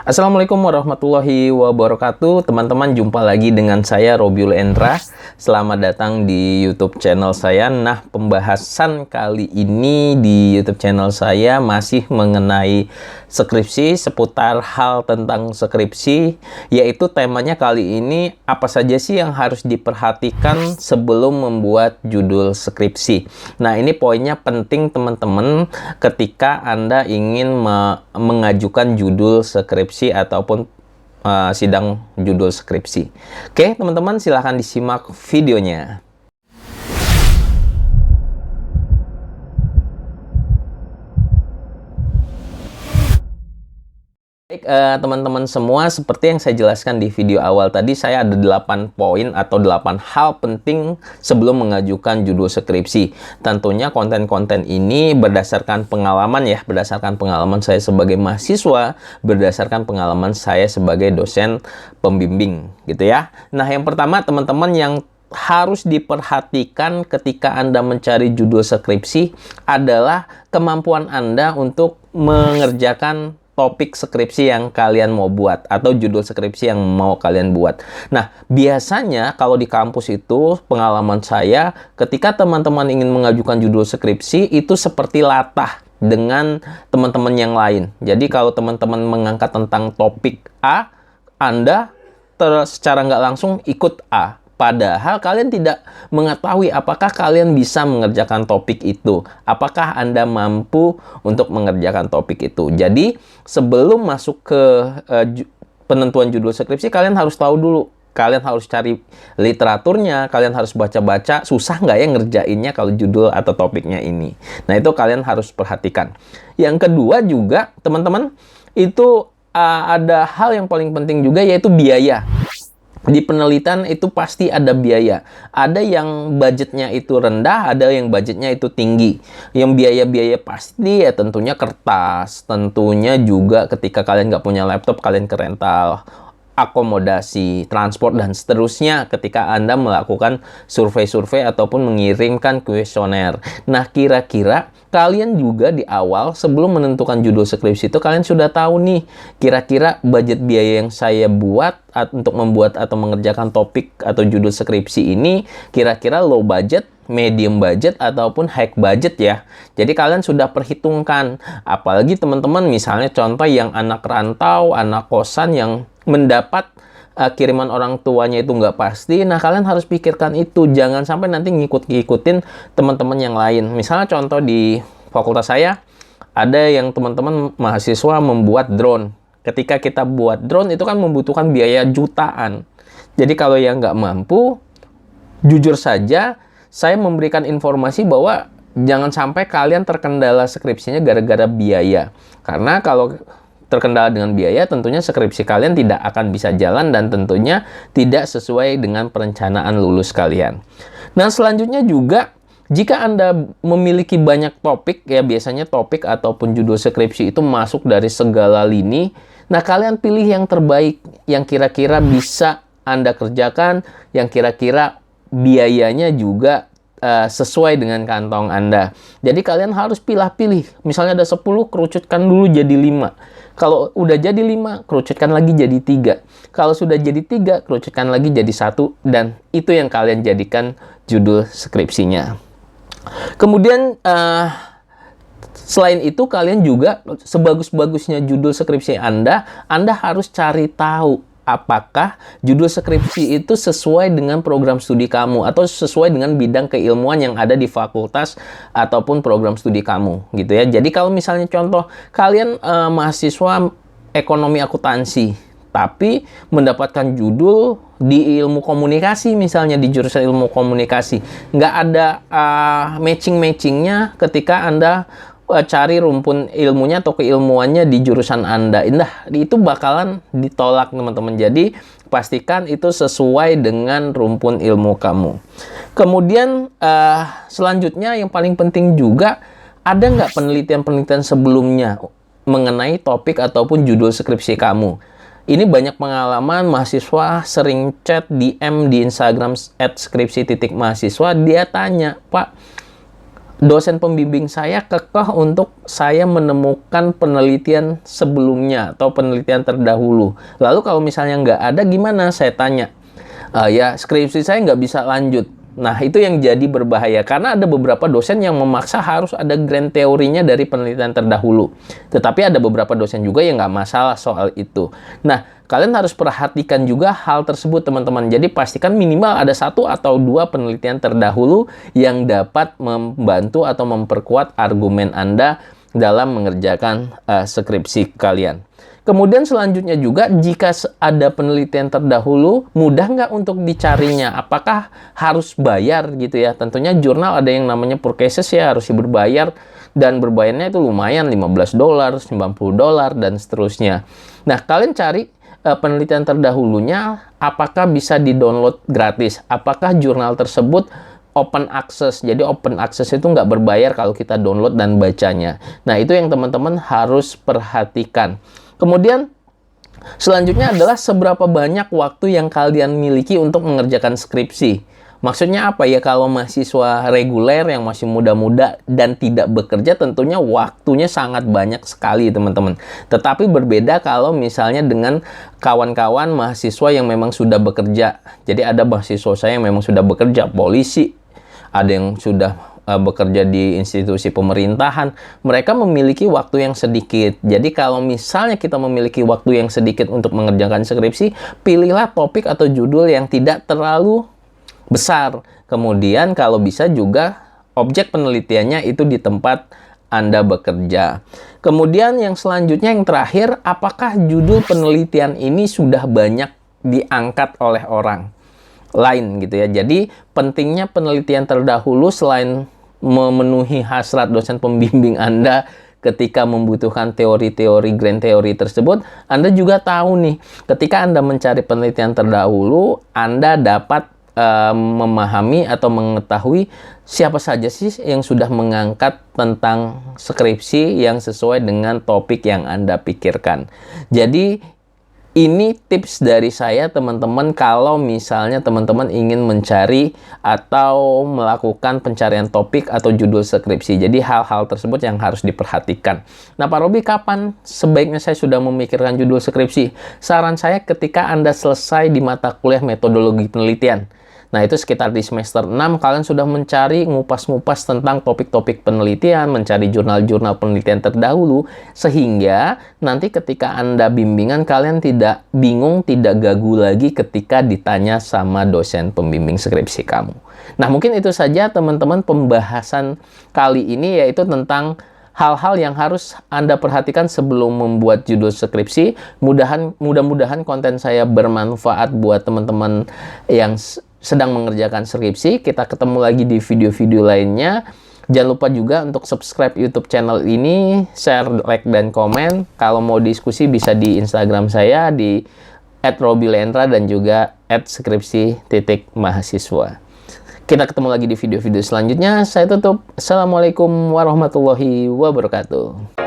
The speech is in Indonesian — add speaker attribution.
Speaker 1: Assalamualaikum warahmatullahi wabarakatuh. Teman-teman, jumpa lagi dengan saya Robiul Endra. Selamat datang di YouTube channel saya. Nah, pembahasan kali ini di YouTube channel saya masih mengenai skripsi, seputar hal tentang skripsi, yaitu temanya kali ini apa saja sih yang harus diperhatikan sebelum membuat judul skripsi. Nah, ini poinnya penting teman-teman ketika Anda ingin mengajukan judul skripsi ataupun sidang judul skripsi. Oke, teman-teman, silahkan disimak videonya. Baik, teman-teman semua, seperti yang saya jelaskan di video awal tadi, saya ada 8 poin atau 8 hal penting sebelum mengajukan judul skripsi. Tentunya konten-konten ini berdasarkan pengalaman ya, berdasarkan pengalaman saya sebagai mahasiswa, berdasarkan pengalaman saya sebagai dosen pembimbing, gitu ya. Nah, yang pertama, teman-teman, yang harus diperhatikan ketika Anda mencari judul skripsi adalah kemampuan Anda untuk mengerjakan topik skripsi yang kalian mau buat atau judul skripsi yang mau kalian buat. Nah, biasanya kalau di kampus itu pengalaman saya ketika teman-teman ingin mengajukan judul skripsi itu seperti latah dengan teman-teman yang lain. Jadi kalau teman-teman mengangkat tentang topik A, Anda secara nggak langsung ikut A. Padahal kalian tidak mengetahui apakah kalian bisa mengerjakan topik itu. Apakah Anda mampu untuk mengerjakan topik itu. Jadi, sebelum masuk ke penentuan judul skripsi, kalian harus tahu dulu. Kalian harus cari literaturnya, kalian harus baca-baca. Susah nggak ya ngerjainnya kalau judul atau topiknya ini. Nah, itu kalian harus perhatikan. Yang kedua juga, teman-teman, itu ada hal yang paling penting juga, yaitu biaya. Di penelitian itu pasti ada biaya. Ada yang budgetnya itu rendah, ada yang budgetnya itu tinggi. Yang biaya-biaya pasti ya tentunya kertas. Tentunya juga ketika kalian nggak punya laptop, kalian ke rental, akomodasi, transport, dan seterusnya ketika Anda melakukan survei-survei ataupun mengirimkan kuesioner. Nah, kira-kira kalian juga di awal sebelum menentukan judul skripsi itu kalian sudah tahu nih kira-kira budget biaya yang saya buat untuk membuat atau mengerjakan topik atau judul skripsi ini kira-kira low budget, medium budget, ataupun high budget ya. Jadi kalian sudah perhitungkan. Apalagi teman-teman misalnya contoh yang anak rantau, anak kosan yang mendapat kiriman orang tuanya itu nggak pasti. Nah, kalian harus pikirkan itu. Jangan sampai nanti ngikut-ngikutin teman-teman yang lain. Misalnya contoh di fakultas saya, ada yang teman-teman mahasiswa membuat drone. Ketika kita buat drone, itu kan membutuhkan biaya jutaan. Jadi kalau yang nggak mampu, jujur saja, saya memberikan informasi bahwa jangan sampai kalian terkendala skripsinya gara-gara biaya. Karena kalau terkendala dengan biaya, tentunya skripsi kalian tidak akan bisa jalan dan tentunya tidak sesuai dengan perencanaan lulus kalian. Nah, selanjutnya juga, jika Anda memiliki banyak topik, ya biasanya topik ataupun judul skripsi itu masuk dari segala lini. Nah, kalian pilih yang terbaik, yang kira-kira bisa Anda kerjakan, yang kira-kira biayanya juga sesuai dengan kantong Anda. Jadi kalian harus pilih-pilih. Misalnya ada 10, kerucutkan dulu jadi 5. Kalau udah jadi 5, kerucutkan lagi jadi 3. Kalau sudah jadi 3, kerucutkan lagi jadi 1. Dan itu yang kalian jadikan judul skripsinya. Kemudian, selain itu kalian juga, sebagus-bagusnya judul skripsi Anda harus cari tahu apakah judul skripsi itu sesuai dengan program studi kamu atau sesuai dengan bidang keilmuan yang ada di fakultas ataupun program studi kamu, gitu ya. Jadi kalau misalnya contoh kalian mahasiswa ekonomi akuntansi tapi mendapatkan judul di ilmu komunikasi, misalnya di jurusan ilmu komunikasi, nggak ada matching-matchingnya ketika Anda cari rumpun ilmunya atau keilmuannya di jurusan Anda. Nah, itu bakalan ditolak, teman-teman. Jadi, pastikan itu sesuai dengan rumpun ilmu kamu. Kemudian, selanjutnya yang paling penting juga, ada nggak penelitian-penelitian sebelumnya mengenai topik ataupun judul skripsi kamu? Ini banyak pengalaman mahasiswa sering chat DM di Instagram @skripsi_mahasiswa. Dia tanya, Pak, dosen pembimbing saya kekeh untuk saya menemukan penelitian sebelumnya atau penelitian terdahulu. Lalu kalau misalnya nggak ada, gimana? Saya tanya. Ya, skripsi saya nggak bisa lanjut. Nah, itu yang jadi berbahaya. Karena ada beberapa dosen yang memaksa harus ada grand teorinya dari penelitian terdahulu. Tetapi ada beberapa dosen juga yang nggak masalah soal itu. Nah, kalian harus perhatikan juga hal tersebut, teman-teman. Jadi, pastikan minimal ada 1 atau 2 penelitian terdahulu yang dapat membantu atau memperkuat argumen Anda dalam mengerjakan skripsi kalian. Kemudian selanjutnya juga, jika ada penelitian terdahulu, mudah nggak untuk dicarinya? Apakah harus bayar gitu ya? Tentunya jurnal ada yang namanya per cases ya, harus berbayar. Dan berbayarnya itu lumayan, $15, $90, dan seterusnya. Nah, kalian cari penelitian terdahulunya, apakah bisa di-download gratis? Apakah jurnal tersebut open access? Jadi open access itu nggak berbayar kalau kita download dan bacanya. Nah, itu yang teman-teman harus perhatikan. Kemudian selanjutnya adalah seberapa banyak waktu yang kalian miliki untuk mengerjakan skripsi. Maksudnya apa ya? Kalau mahasiswa reguler yang masih muda-muda dan tidak bekerja, tentunya waktunya sangat banyak sekali, teman-teman. Tetapi berbeda kalau misalnya dengan kawan-kawan mahasiswa yang memang sudah bekerja. Jadi ada mahasiswa saya yang memang sudah bekerja, polisi, ada yang sudah bekerja di institusi pemerintahan. Mereka memiliki waktu yang sedikit. Jadi kalau misalnya kita memiliki waktu yang sedikit untuk mengerjakan skripsi, pilihlah topik atau judul yang tidak terlalu besar. Kemudian kalau bisa juga objek penelitiannya itu di tempat Anda bekerja. Kemudian yang selanjutnya, yang terakhir, apakah judul penelitian ini sudah banyak diangkat oleh orang lain gitu ya. Jadi pentingnya penelitian terdahulu selain memenuhi hasrat dosen pembimbing Anda ketika membutuhkan teori-teori grand teori tersebut, Anda juga tahu nih, ketika Anda mencari penelitian terdahulu, Anda dapat memahami atau mengetahui siapa saja sih yang sudah mengangkat tentang skripsi yang sesuai dengan topik yang Anda pikirkan. Jadi ini tips dari saya, teman-teman, kalau misalnya teman-teman ingin mencari atau melakukan pencarian topik atau judul skripsi. Jadi hal-hal tersebut yang harus diperhatikan. Nah, Pak Robi, kapan sebaiknya saya sudah memikirkan judul skripsi? Saran saya ketika Anda selesai di mata kuliah metodologi penelitian. Nah, itu sekitar di semester 6, kalian sudah mencari ngupas-ngupas tentang topik-topik penelitian, mencari jurnal-jurnal penelitian terdahulu, sehingga nanti ketika Anda bimbingan, kalian tidak bingung, tidak gagu lagi ketika ditanya sama dosen pembimbing skripsi kamu. Nah, mungkin itu saja, teman-teman, pembahasan kali ini, yaitu tentang hal-hal yang harus Anda perhatikan sebelum membuat judul skripsi. Mudah-mudahan konten saya bermanfaat buat teman-teman yang sedang mengerjakan skripsi. Kita ketemu lagi di video-video lainnya. Jangan lupa juga untuk subscribe YouTube channel ini, share, like, dan komen. Kalau mau diskusi bisa di Instagram saya di @robilendra dan juga @skripsi.mahasiswa. Kita ketemu lagi di video-video selanjutnya. Saya tutup. Assalamualaikum warahmatullahi wabarakatuh.